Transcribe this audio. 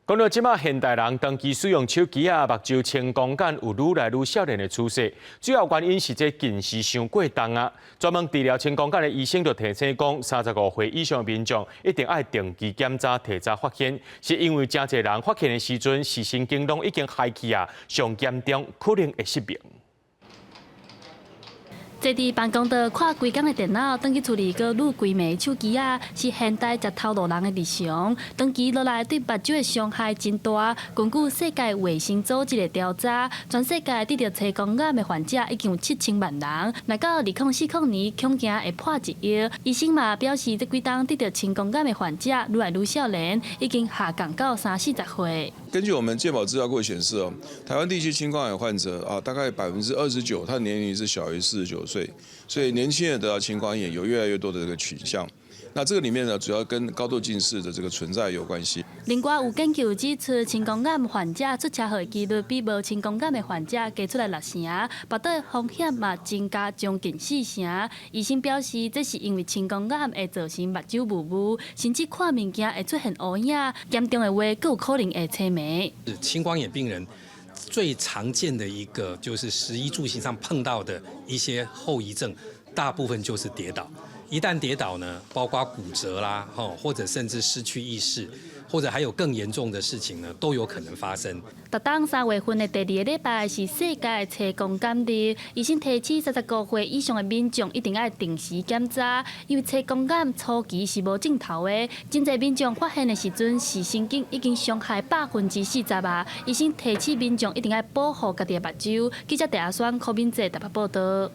讲到即马现代人长期使用手机目睭青光眼有愈来愈少年的趋势，主要原因是这近视伤过重啊。专门治疗青光眼的医生就提醒讲，35岁以上的民众一定要定期检查，提早发现，是因为真侪人发现的时阵，视神经拢已经害去啊，上严重可能会失明。 坐伫办公桌看规工的电脑，等去处理个愈规暝手机是现代食头路人的日常。长期落来对目睭的伤害真大。根据世界卫生组织的调查，全世界得到青光眼的患者已经有7000万人，来到2040年，恐惊会破1亿。医生嘛表示，这几档得到青光眼的患者愈来愈少年，已经下降到30-40岁。根据我们健保资料库显示哦，台湾地区青光眼患者大概29%，他的年龄是小于49岁。 所以年轻人得到青光眼有越来越多的这个取向，那这个里面呢，主要跟高度近视的这个存在有关系。另外有研究指出，青光眼患者出车祸的几率比无青光眼的患者加出来6成，腹倒风险嘛增加将近4成。医生表示，这是因为青光眼会造成目睭雾雾，甚至看物件会出现乌影，严重的话，更有可能会青霉。青光眼病人 最常见的一个就是食衣住行上碰到的一些后遗症，大部分就是跌倒。一旦跌倒呢，包括骨折啦，或者甚至失去意识，或者还有更严重的事情呢，都有可能发生。每当3月份的第2个礼拜是世界青光眼日，医生提醒35岁以上的民众一定要定时检查，因为青光眼初期是无症头的，真侪民众发现的时阵，视神经已经伤害40%啊。医生提醒民众一定要保护家己的目睭。记者戴阿选柯敏哲台北报道。